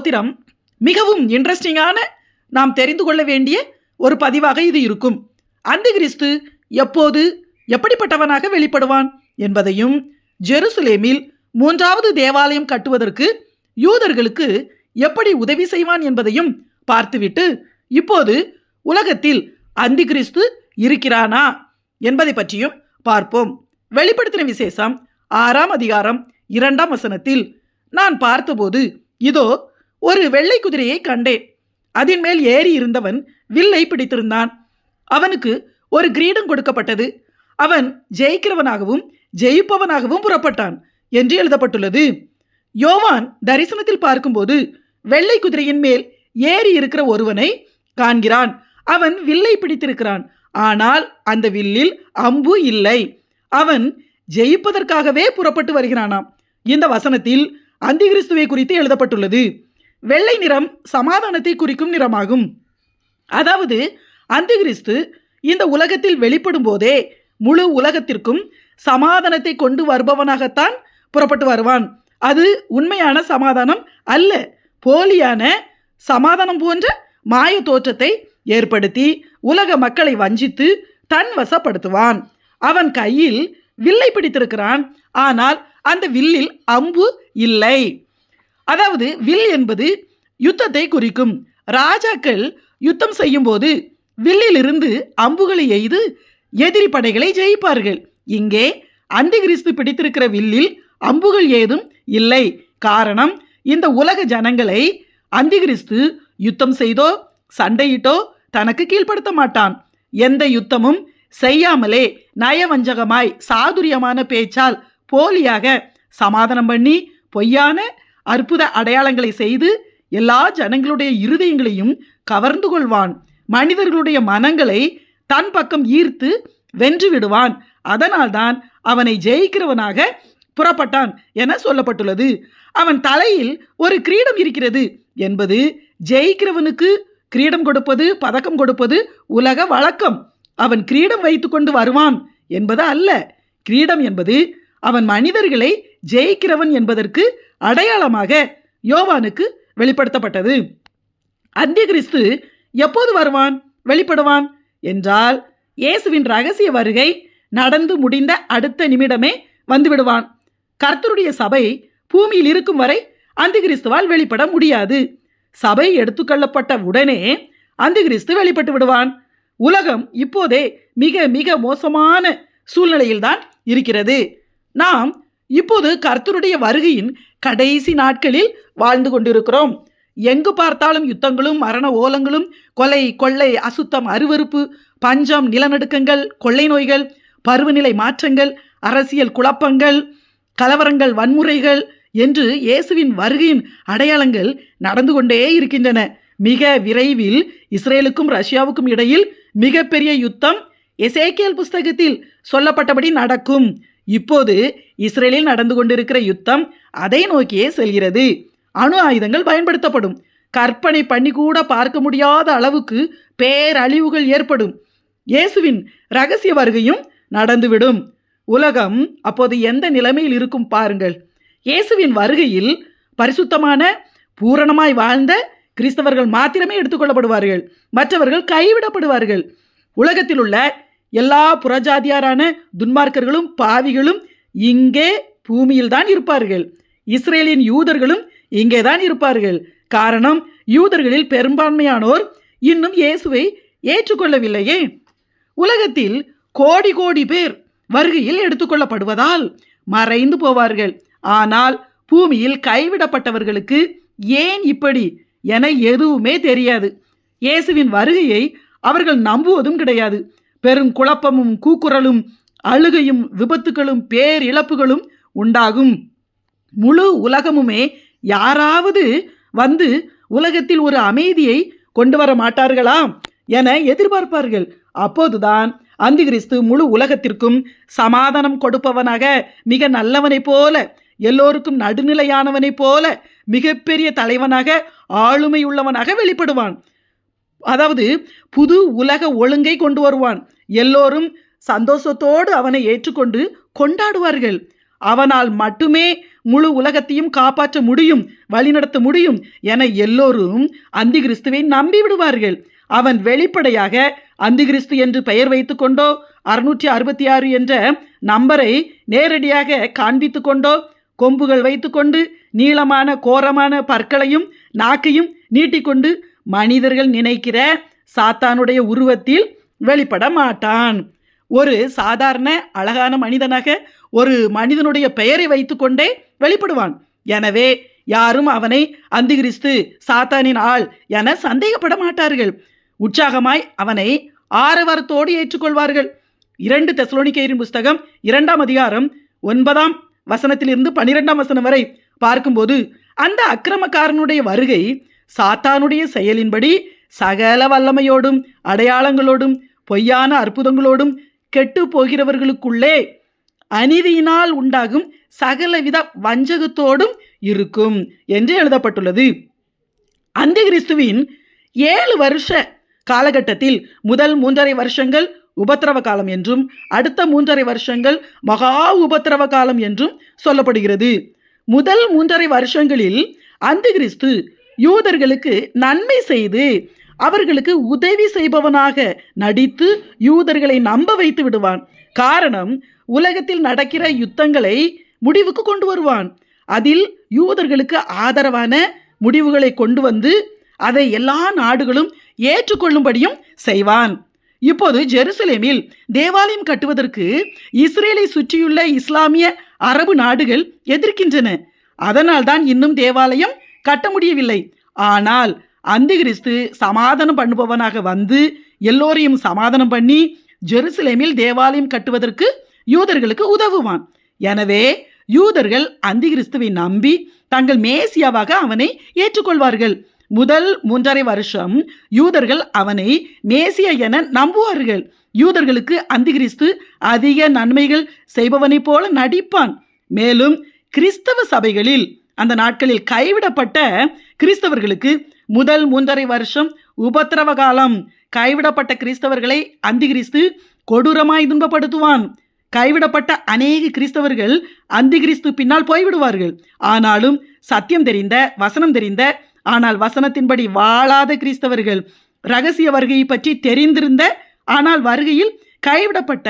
ஸ்தோத்திரம். மிகவும் இன்ட்ரெஸ்டிங்கான, நாம் தெரிந்து கொள்ள வேண்டிய ஒரு பதிவாக இது இருக்கும். அந்திகிறிஸ்து எப்போது எப்படிப்பட்டவனாக வெளிப்படுவான் என்பதையும், ஜெருசலேமில் 3வது தேவாலயம் கட்டுவதற்கு யூதர்களுக்கு எப்படி உதவி செய்வான் என்பதையும் பார்த்துவிட்டு, இப்போது உலகத்தில் அந்திகிறிஸ்து இருக்கிறானா என்பதை பற்றியும் பார்ப்போம். வெளிப்படுத்தின விசேஷம் 6ஆம் அதிகாரம் 2ஆம் வசனத்தில், நான் பார்த்தபோது இதோ ஒரு வெள்ளை குதிரையை கண்டேன். அதன் மேல் ஏறி இருந்தவன் வில்லை பிடித்திருந்தான். அவனுக்கு ஒரு கிரீடம் கொடுக்கப்பட்டது. அவன் ஜெயிக்கிறவனாகவும் ஜெயிப்பவனாகவும் புறப்பட்டான் என்று எழுதப்பட்டுள்ளது. யோவான் தரிசனத்தில் பார்க்கும்போது வெள்ளை குதிரையின் மேல் ஏறி இருக்கிற ஒருவனை காண்கிறான். அவன் வில்லை பிடித்திருக்கிறான். ஆனால் அந்த வில்லில் அம்பு இல்லை. அவன் ஜெயிப்பதற்காகவே புறப்பட்டு வருகிறானாம். இந்த வசனத்தில் அந்திகிறிஸ்துவை குறித்து எழுதப்பட்டுள்ளது. வெள்ளை நிறம் சமாதானத்தை குறிக்கும் நிறமாகும். அதாவது அந்திகிறிஸ்து இந்த உலகத்தில் வெளிப்படும் போதே முழு உலகத்திற்கும் சமாதானத்தை கொண்டு வருபவனாகத்தான் புறப்பட்டு வருவான். அது உண்மையான சமாதானம் அல்ல, போலியான சமாதானம் போன்ற மாய தோற்றத்தை ஏற்படுத்தி உலக மக்களை வஞ்சித்து தன் வசப்படுத்துவான். அவன் கையில் வில்லை பிடித்திருக்கிறான். ஆனால் அந்த வில்லில் அம்பு இல்லை. அதாவது வில் என்பது யுத்தத்தை குறிக்கும். ராஜாக்கள் யுத்தம் செய்யும் போது வில்லிலிருந்து அம்புகளை எய்து எதிரி படைகளை ஜெயிப்பார்கள். இங்கே அந்திகிறிஸ்து பிடித்திருக்கிற வில்லில் அம்புகள் ஏதும் இல்லை. காரணம், இந்த உலக ஜனங்களை அந்திகிறிஸ்து யுத்தம் செய்தோ சண்டையிட்டோ தனக்கு கீழ்ப்படுத்த மாட்டான். எந்த யுத்தமும் செய்யாமலே நயவஞ்சகமாய் சாதுரியமான பேச்சால் போலியாக சமாதானம் பண்ணி பொய்யான அற்புத அடையாளங்களை செய்து எல்லா ஜனங்களுடைய இருதயங்களையும் கவர்ந்து கொள்வான். மனிதர்களுடைய மனங்களை தன் பக்கம் ஈர்த்து வென்று விடுவான். அதனால்தான் அவனை ஜெயிக்கிறவனாக புறப்பட்டான் என சொல்லப்பட்டுள்ளது. அவன் தலையில் ஒரு கிரீடம் இருக்கிறது என்பது ஜெயிக்கிறவனுக்கு கிரீடம் கொடுப்பது, பதக்கம் கொடுப்பது உலக வழக்கம். அவன் கிரீடம் வைத்து கொண்டு வருவான் என்பது அல்ல. கிரீடம் என்பது அவன் மனிதர்களை ஜெயிக்கிறவன் என்பதற்கு அடையாளமாக யோவானுக்கு வெளிப்படுத்தப்பட்டது. அந்திகிறிஸ்து எப்போது வருவான், வெளிப்படுவான் என்றால், இயேசுவின் ரகசிய வருகை நடந்து முடிந்த அடுத்த நிமிடமே வந்துவிடுவான். கர்த்தருடைய சபை பூமியில் இருக்கும் வரை அந்திகிறிஸ்துவால் வெளிப்பட முடியாது. சபை எடுத்துக்கொள்ளப்பட்ட உடனே அந்திகிறிஸ்து வெளிப்பட்டு விடுவான். உலகம் இப்போதே மிக மிக மோசமான சூழ்நிலையில்தான் இருக்கிறது. நாம் இப்போது கர்த்தருடைய வருகையின் கடைசி நாட்களில் வாழ்ந்து கொண்டிருக்கிறோம். எங்கு பார்த்தாலும் யுத்தங்களும் மரண ஓலங்களும், கொலை கொள்ளை, அசுத்தம், அருவருப்பு, பஞ்சம், நிலநடுக்கங்கள், கொள்ளை நோய்கள், பருவநிலை மாற்றங்கள், அரசியல் குழப்பங்கள், கலவரங்கள், வன்முறைகள் என்று இயேசுவின் வருகையின் அடையாளங்கள் நடந்து கொண்டே இருக்கின்றன. மிக விரைவில் இஸ்ரேலுக்கும் ரஷ்யாவுக்கும் இடையில் மிகப்பெரிய யுத்தம் எசேக்கியேல் புஸ்தகத்தில் சொல்லப்பட்டபடி நடக்கும். இப்போது இஸ்ரேலில் நடந்து கொண்டிருக்கிற யுத்தம் அதை நோக்கியே செல்கிறது. அணு ஆயுதங்கள் பயன்படுத்தப்படும். கற்பனை பண்ணி கூட பார்க்க முடியாத அளவுக்கு பேரழிவுகள் ஏற்படும். இயேசுவின் இரகசிய வருகையும் நடந்துவிடும். உலகம் அப்போது எந்த நிலைமையில் இருக்கும் பாருங்கள். இயேசுவின் வருகையில் பரிசுத்தமான பூரணமாய் வாழ்ந்த கிறிஸ்தவர்கள் மாத்திரமே எடுத்துக்கொள்ளப்படுவார்கள். மற்றவர்கள் கைவிடப்படுவார்கள். உலகத்தில் உள்ள எல்லா புறஜாதியாரான துன்மார்க்கர்களும் பாவிகளும் இங்கே பூமியில் தான் இருப்பார்கள். இஸ்ரேலின் யூதர்களும் இங்கே தான் இருப்பார்கள். காரணம், யூதர்களில் பெரும்பான்மையானோர் இன்னும் இயேசுவை ஏற்றுக்கொள்ளவில்லையே. உலகத்தில் கோடி கோடி பேர் வருகையில் எடுத்துக்கொள்ளப்படுவதால் மறைந்து போவார்கள். ஆனால் பூமியில் கைவிடப்பட்டவர்களுக்கு ஏன் இப்படி என எதுவுமே தெரியாது. இயேசுவின் வருகையை அவர்கள் நம்புவதும் கிடையாது. பெரும் குழப்பமும் கூக்குரலும் அழுகையும் விபத்துகளும் பேரிழப்புகளும் உண்டாகும். முழு உலகமுமே யாராவது வந்து உலகத்தில் ஒரு அமைதியை கொண்டு வர மாட்டார்களா என எதிர்பார்ப்பார்கள். அப்போதுதான் அந்திகிறிஸ்து முழு உலகத்திற்கும் சமாதானம் கொடுப்பவனாக, மிக நல்லவனைப் போல, எல்லோருக்கும் நடுநிலையானவனைப் போல, மிகப்பெரிய தலைவனாக, ஆளுமையுள்ளவனாக வெளிப்படுவான். அதாவது புது உலக ஒழுங்கை கொண்டு வருவான். எல்லோரும் சந்தோஷத்தோடு அவனை ஏற்றுக்கொண்டு கொண்டாடுவார்கள். அவனால் மட்டுமே முழு உலகத்தையும் காப்பாற்ற முடியும், வழிநடத்த முடியும் என எல்லோரும் அந்தி கிறிஸ்துவை நம்பி விடுவார்கள். அவன் வெளிப்படையாக அந்தி கிறிஸ்து என்று பெயர் வைத்து கொண்டோ 666 என்ற நம்பரை நேரடியாக காண்பித்து கொண்டோ கொம்புகள் வைத்துக்கொண்டு நீளமான கோரமான பற்களையும் நாக்கையும் நீட்டிக்கொண்டு மனிதர்கள் நினைக்கிற சாத்தானுடைய உருவத்தில் வெளிப்பட மாட்டான். ஒரு சாதாரண அழகான மனிதனாக ஒரு மனிதனுடைய பெயரை வைத்துக்கொண்டே வெளிப்படுவான். எனவே யாரும் அவனை அந்தி கிறிஸ்து, சாத்தானின் ஆள் என சந்தேகப்பட மாட்டார்கள். உற்சாகமாய் அவனை ஆரவாரத்தோடு ஏற்றுக்கொள்வார்கள். 2 தெசலோனிக்கேயரின் புஸ்தகம் 2ஆம் அதிகாரம் 9ஆம் வசனத்திலிருந்து 12ஆம் வசனம் வரை பார்க்கும்போது அந்த அக்கிரமக்காரனுடைய வருகை சாத்தானுடைய செயலின்படி சகல வல்லமையோடும் அடையாளங்களோடும் பொய்யான அற்புதங்களோடும் கெட்டு போகிறவர்களுக்குள்ளே அநீதியினால் உண்டாகும் சகலவித வஞ்சகத்தோடும் இருக்கும் என்று எழுதப்பட்டுள்ளது. அந்தி கிறிஸ்துவின் 7 வருஷ காலகட்டத்தில் முதல் 3.5 வருஷங்கள் உபத்திரவ காலம் என்றும் அடுத்த 3.5 வருஷங்கள் மகா உபத்திரவ காலம் என்றும் சொல்லப்படுகிறது. முதல் 3.5 வருஷங்களில் அந்தி கிறிஸ்து யூதர்களுக்கு நன்மை செய்து அவர்களுக்கு உதவி செய்பவனாக நடித்து யூதர்களை நம்ப வைத்து விடுவான். காரணம், உலகத்தில் நடக்கிற யுத்தங்களை முடிவுக்கு கொண்டு வருவான். அதில் யூதர்களுக்கு ஆதரவான முடிவுகளை கொண்டு வந்து அதை எல்லா நாடுகளும் ஏற்றுக்கொள்ளும்படியும் செய்வான். இப்போது ஜெருசலேமில் தேவாலயம் கட்டுவதற்கு இஸ்ரேலை சுற்றியுள்ள இஸ்லாமிய அரபு நாடுகள் எதிர்க்கின்றன. அதனால்தான் இன்னும் தேவாலயம் கட்ட முடியவில்லை. ஆனால் அந்தி கிறிஸ்து சமாதானம் பண்ணுபவனாக வந்து எல்லோரையும் சமாதானம் பண்ணி ஜெருசலேமில் தேவாலயம் கட்டுவதற்கு யூதர்களுக்கு உதவுவான். எனவே யூதர்கள் அந்தி கிறிஸ்துவை நம்பி தங்கள் மேசியாவாக அவனை ஏற்றுக்கொள்வார்கள். முதல் 3.5 வருஷம் யூதர்கள் அவனை மேசியா என நம்புவார்கள். யூதர்களுக்கு அந்தி கிறிஸ்து அதிக நன்மைகள் செய்பவனைப் போல நடிப்பான். மேலும் கிறிஸ்தவ சபைகளில் அந்த நாட்களில் கைவிடப்பட்ட கிறிஸ்தவர்களுக்கு முதல் 3.5 வருஷம் உபத்திரவ காலம். கைவிடப்பட்ட கிறிஸ்தவர்களை அந்தி கிறிஸ்து கொடூரமாய் துன்பப்படுத்துவான். கைவிடப்பட்ட அநேக கிறிஸ்தவர்கள் அந்தி கிறிஸ்து பின்னால் போய்விடுவார்கள். ஆனாலும் சத்தியம் தெரிந்த, வசனம் தெரிந்த, ஆனால் வசனத்தின்படி வாழாத கிறிஸ்தவர்கள், இரகசிய வருகையை பற்றி தெரிந்திருந்த ஆனால் வருகையில் கைவிடப்பட்ட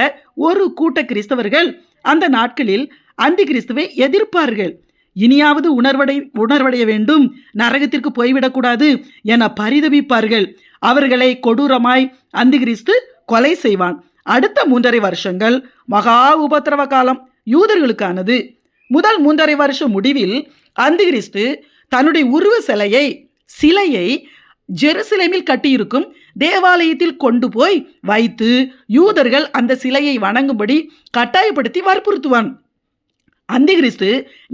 ஒரு கூட்ட கிறிஸ்தவர்கள் அந்த நாட்களில் அந்தி கிறிஸ்துவை எதிர்ப்பார்கள். இனியாவது உணர்வடைய வேண்டும், நரகத்திற்கு போய்விடக்கூடாது என பரிதபிப்பார்கள். அவர்களை கொடூரமாய் அந்தி கிறிஸ்து கொலை செய்வான். அடுத்த 3.5 வருஷங்கள் மகா உபத்திரவ காலம் யூதர்களுக்கானது. முதல் 3.5 வருஷம் முடிவில் அந்தி கிறிஸ்து தன்னுடைய உருவ சிலையை ஜெருசலேமில் கட்டியிருக்கும் தேவாலயத்தில் கொண்டு போய் வைத்து யூதர்கள் அந்த சிலையை வணங்கும்படி கட்டாயப்படுத்தி வற்புறுத்துவான். அந்தி கிறிஸ்து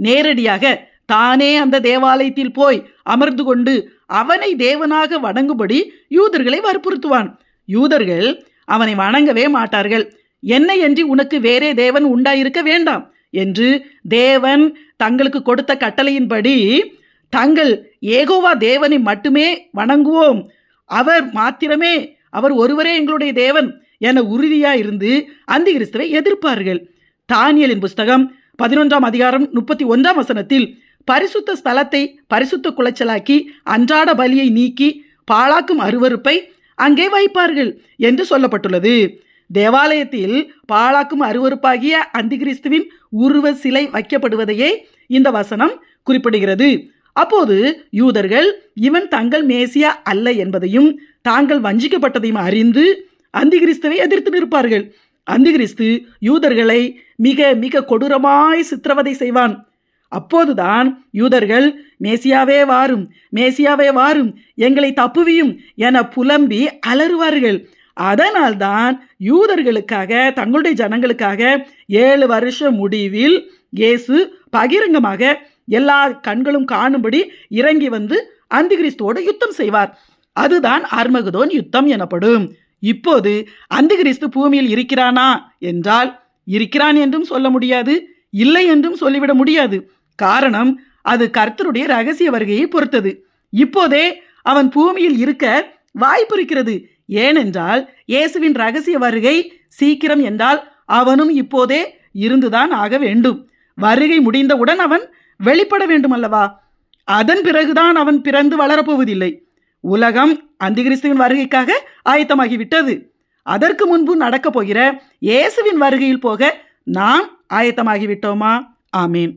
நேரடியாக தானே அந்த தேவாலயத்தில் போய் அமர்ந்து கொண்டு அவனை தேவனாக வணங்கும்படி யூதர்களை வற்புறுத்துவான். யூதர்கள் அவனை வணங்கவே மாட்டார்கள். என்னையன்றி உனக்கு வேறே தேவன் உண்டாயிருக்க வேண்டாம் என்று தேவன் தங்களுக்கு கொடுத்த கட்டளையின்படி தாங்கள் ஏகோவா தேவனை மட்டுமே வணங்குவோம், அவர் ஒருவரே எங்களுடைய தேவன் என உறுதியாக இருந்து அந்தி கிறிஸ்துவை எதிர்ப்பார்கள். தானியேலின் புஸ்தகம் 11ஆம் அதிகாரம் 31ஆம் வசனத்தில் பரிசுத்த ஸ்தலத்தை பரிசுத்த குலைச்சலாக்கி அன்றாட பலியை நீக்கி பாழாக்கும் அருவருப்பை அங்கே வைப்பார்கள் என்று சொல்லப்பட்டுள்ளது. தேவாலயத்தில் பாழாக்கும் அருவருப்பாகிய அந்தி கிறிஸ்துவின் உருவ சிலை வைக்கப்படுவதையே இந்த வசனம் குறிப்பிடுகிறது. அப்போது யூதர்கள் இவன் தங்கள் மேசியா அல்ல என்பதையும் தாங்கள் வஞ்சிக்கப்பட்டதையும் அறிந்து அந்தி கிறிஸ்துவை எதிர்த்து நிற்பார்கள். அந்தி கிறிஸ்து யூதர்களை மிக மிக கொடூரமாய் சித்திரவதை செய்வான். அப்போதுதான் யூதர்கள் மேசியாவே வாரும், மேசியாவே வாரும், எங்களை தப்புவியும் என புலம்பி அலறுவார்கள். அதனால்தான் யூதர்களுக்காக, தங்களுடைய ஜனங்களுக்காக 7 வருஷம் முடிவில் இயேசு பகிரங்கமாக எல்லா கண்களும் காணும்படி இறங்கி வந்து அந்தி கிறிஸ்துவோடு யுத்தம் செய்வார். அதுதான் அர்மகதோன் யுத்தம் எனப்படும். இப்போது அந்தி கிறிஸ்து பூமியில் இருக்கிறானா என்றால் இருக்கிறான் என்றும் சொல்ல முடியாது, இல்லை என்றும் சொல்லிவிட முடியாது. காரணம், அது கர்த்தருடைய இரகசிய வருகையை பொறுத்தது. இப்போதே அவன் பூமியில் இருக்க வாய்ப்பு இருக்கிறது. ஏனென்றால் இயேசுவின் இரகசிய வருகை சீக்கிரம் என்றால் அவனும் இப்போதே இருந்துதான் ஆக வேண்டும். வருகை முடிந்தவுடன் அவன் வெளிப்பட வேண்டும் அல்லவா? அதன் பிறகுதான் அவன் பிறந்து வளரப்போவதில்லை. உலகம் அந்திகிறிஸ்துவின் வருகைக்காக ஆயத்தமாகிவிட்டது. அதற்கு முன்பு நடக்கப் போகிற இயேசுவின் வருகையில் போக நாம் ஆயத்தமாகிவிட்டோமா? ஆமேன்.